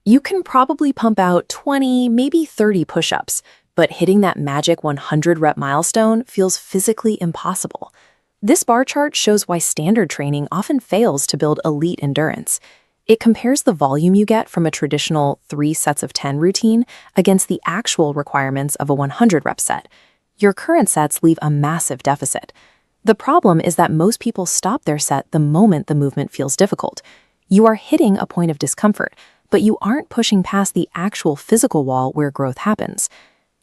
You can probably pump out 20, maybe 30 push-ups, but hitting that magic 100 rep milestone feels physically impossible. This bar chart shows why standard training often fails to build elite endurance. It compares the volume you get from a traditional 3 sets of 10 routine against the actual requirements of a 100 rep set. Your current sets leave a massive deficit. The problem is that most people stop their set the moment the movement feels difficult. You are hitting a point of discomfort, but you aren't pushing past the actual physical wall where growth happens.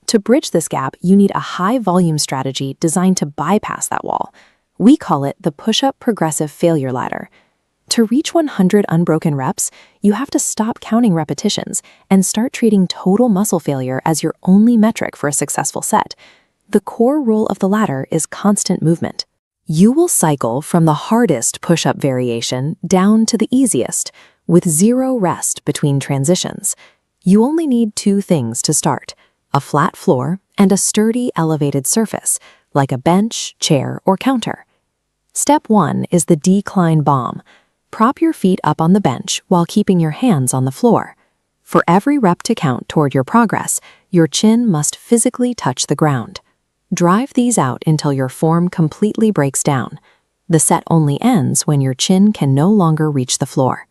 To bridge this gap, you need a high-volume strategy designed to bypass that wall. We call it the push-up progressive failure ladder. To reach 100 unbroken reps, you have to stop counting repetitions and start treating total muscle failure as your only metric for a successful set. The core rule of the ladder is constant movement. You will cycle from the hardest push-up variation down to the easiest, with 0 rest between transitions. You only need 2 things to start: a flat floor and a sturdy elevated surface, like a bench, chair, or counter. Step 1 is the decline bomb. Prop your feet up on the bench while keeping your hands on the floor. For every rep to count toward your progress, your chin must physically touch the ground. Drive these out until your form completely breaks down. The set only ends when your chin can no longer reach the floor.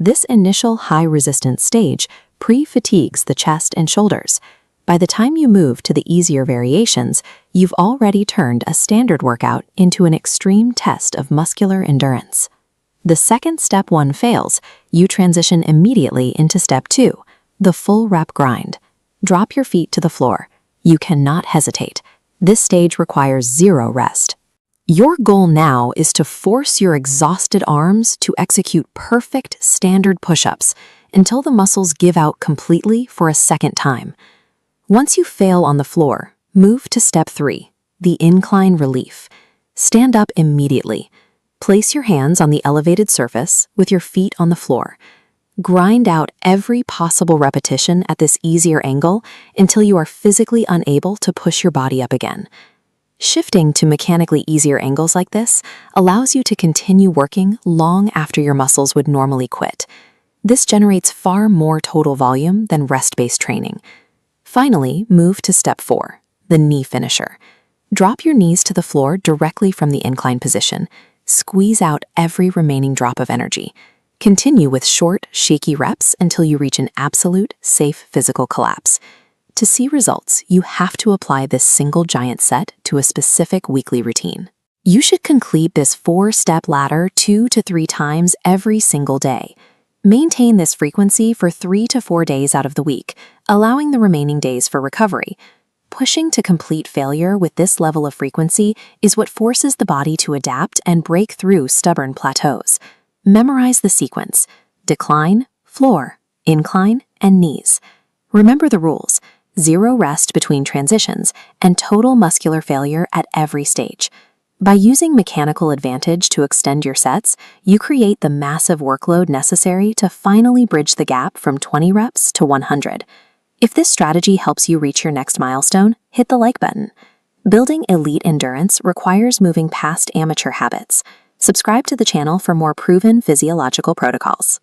This initial high-resistance stage pre-fatigues the chest and shoulders. By the time you move to the easier variations, you've already turned a standard workout into an extreme test of muscular endurance. The second Step 1 fails, you transition immediately into Step 2, the full rep grind. Drop your feet to the floor. You cannot hesitate. This stage requires 0 rest. Your goal now is to force your exhausted arms to execute perfect standard push-ups until the muscles give out completely for a second time. Once you fail on the floor, move to Step 3, the incline relief. Stand up immediately. Place your hands on the elevated surface with your feet on the floor. Grind out every possible repetition at this easier angle until you are physically unable to push your body up again. Shifting to mechanically easier angles like this allows you to continue working long after your muscles would normally quit. This generates far more total volume than rest-based training. Finally, move to Step 4, the knee finisher. Drop your knees to the floor directly from the incline position. Squeeze out every remaining drop of energy. Continue with short, shaky reps until you reach an absolute, safe physical collapse. To see results, you have to apply this single giant set to a specific weekly routine. You should complete this 4-step ladder 2 to 3 times every single day. Maintain this frequency for 3 to 4 days out of the week, allowing the remaining days for recovery. Pushing to complete failure with this level of frequency is what forces the body to adapt and break through stubborn plateaus. Memorize the sequence: decline, floor, incline, and knees. Remember the rules: 0 rest between transitions and total muscular failure at every stage. By using mechanical advantage to extend your sets, you create the massive workload necessary to finally bridge the gap from 20 reps to 100. If this strategy helps you reach your next milestone, hit the like button. Building elite endurance requires moving past amateur habits. Subscribe to the channel for more proven physiological protocols.